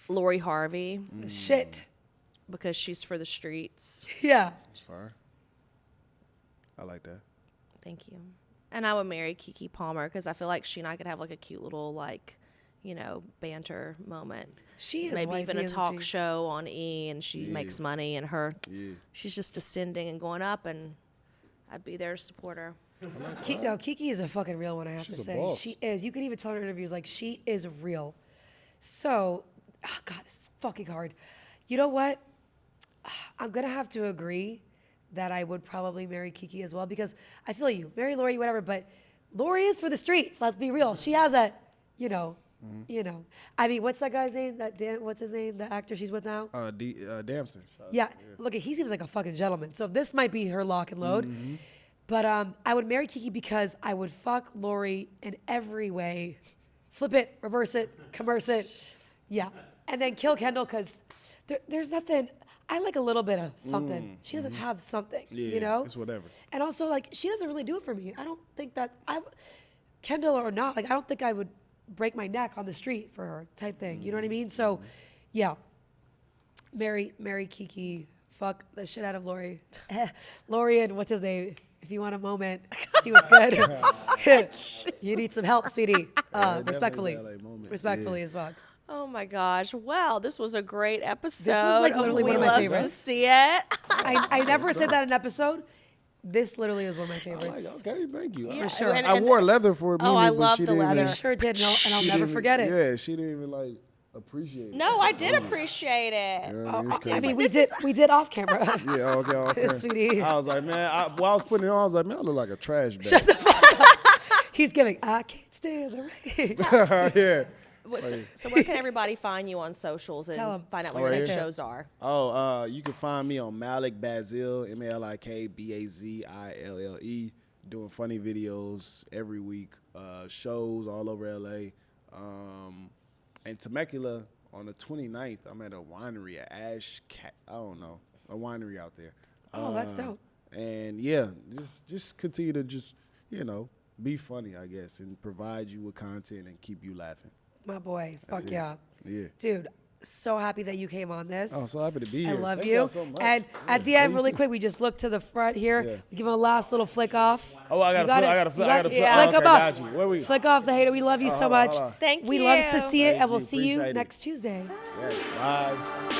Speaker 3: Lori Harvey
Speaker 1: Shit.
Speaker 3: because she's for the streets.
Speaker 1: Yeah.
Speaker 2: It's fire. I like that.
Speaker 3: Thank you. And I would marry Keke Palmer because I feel like she and I could have like a cute little like, banter moment.
Speaker 1: She is
Speaker 3: Maybe
Speaker 1: wifey,
Speaker 3: even a
Speaker 1: isn't
Speaker 3: talk
Speaker 1: she?
Speaker 3: show on E, and she makes money, and she's just ascending and going up, and I'd be there to support her.
Speaker 1: No, Kiki is a fucking real one, I have
Speaker 2: She's
Speaker 1: to
Speaker 2: a
Speaker 1: say.
Speaker 2: boss.
Speaker 1: She is. You can even tell her in interviews, like, she is real. So, God, this is fucking hard. You know what? I'm going to have to agree that I would probably marry Kiki as well, because I feel you. Marry Lori, whatever, but Lori is for the streets. Let's be real. She has a, I mean, what's that guy's name? What's his name? The actor she's with now?
Speaker 2: Damson.
Speaker 1: Yeah, look, he seems like a fucking gentleman. So this might be her lock and load. But I would marry Kiki because I would fuck Lori in every way. Flip it, reverse it, commerce it. Yeah. And then kill Kendall because there's nothing. I like a little bit of something. She doesn't have something,
Speaker 2: Yeah, it's whatever.
Speaker 1: And also, like, she doesn't really do it for me. I don't think that Kendall or not, like, I don't think I would break my neck on the street for her type thing. You know what I mean? So, yeah. Marry Kiki. Fuck the shit out of Lori. Lori and what's his name? If you want a moment, see what's good. You need some help, sweetie. Respectfully.
Speaker 2: definitely is LA moment.
Speaker 1: Respectfully as fuck.
Speaker 3: Oh my gosh! Wow, this was a great episode.
Speaker 1: This was, like, literally
Speaker 3: We
Speaker 1: one of my
Speaker 3: love
Speaker 1: favorites.
Speaker 3: to see it.
Speaker 1: I never said that in an episode. This literally is one of my
Speaker 2: Like,
Speaker 1: favorites.
Speaker 2: okay, thank you.
Speaker 3: Yeah,
Speaker 1: sure.
Speaker 3: and-
Speaker 2: I
Speaker 3: and-
Speaker 2: wore leather for Mimi,
Speaker 3: I
Speaker 2: but
Speaker 3: love
Speaker 2: she
Speaker 3: the
Speaker 2: didn't
Speaker 3: leather.
Speaker 2: even-
Speaker 1: Sure did, and I'll
Speaker 2: she
Speaker 1: never
Speaker 2: didn't-
Speaker 1: forget it.
Speaker 2: Yeah, she didn't even like appreciate it.
Speaker 3: No, I did appreciate it.
Speaker 2: Yeah, it's
Speaker 1: I mean,
Speaker 2: crazy.
Speaker 1: we did off camera.
Speaker 2: Yeah, okay.
Speaker 1: Sweetie.
Speaker 2: I was like, man, while I was putting it on, I was like, man, I look like a trash bag.
Speaker 1: Shut the fuck up. He's giving, I can't stand the rain.
Speaker 2: Yeah.
Speaker 3: So where can everybody find you on socials and
Speaker 1: Tell 'em.
Speaker 3: find out when
Speaker 2: Oh,
Speaker 3: your
Speaker 2: right
Speaker 3: next
Speaker 2: here?
Speaker 3: shows are?
Speaker 2: Oh, you can find me on Malik Bazille, MalikBazille, doing funny videos every week, shows all over LA. And Temecula on the 29th, I'm at a winery at a winery out there.
Speaker 1: Oh, that's dope.
Speaker 2: And yeah, just continue to be funny, I guess, and provide you with content and keep you laughing.
Speaker 1: My boy.
Speaker 2: That's
Speaker 1: Fuck
Speaker 2: it.
Speaker 1: yeah.
Speaker 2: Yeah.
Speaker 1: Dude, so happy that you came on this.
Speaker 2: Oh, so happy to be
Speaker 1: I
Speaker 2: here.
Speaker 1: love
Speaker 2: Thank
Speaker 1: you.
Speaker 2: y'all so much.
Speaker 1: And
Speaker 2: Yeah,
Speaker 1: at the end,
Speaker 2: love you
Speaker 1: really
Speaker 2: too.
Speaker 1: quick, we just look to the front here.
Speaker 2: Yeah.
Speaker 1: We give him a last little flick off.
Speaker 2: Oh, I
Speaker 1: You
Speaker 2: got to
Speaker 1: it?
Speaker 2: flip.
Speaker 1: You
Speaker 2: I got to flip.
Speaker 1: yeah. Flick
Speaker 2: Okay,
Speaker 1: him up.
Speaker 2: got you. Where we?
Speaker 1: Flick off the hater. We love you so
Speaker 2: hold on,
Speaker 1: much.
Speaker 2: hold on.
Speaker 3: Thank
Speaker 1: We
Speaker 3: you.
Speaker 1: love to see it,
Speaker 2: Thank
Speaker 1: and we'll
Speaker 2: you.
Speaker 1: see you
Speaker 2: Appreciate it.
Speaker 1: next Tuesday.
Speaker 2: Yes, bye.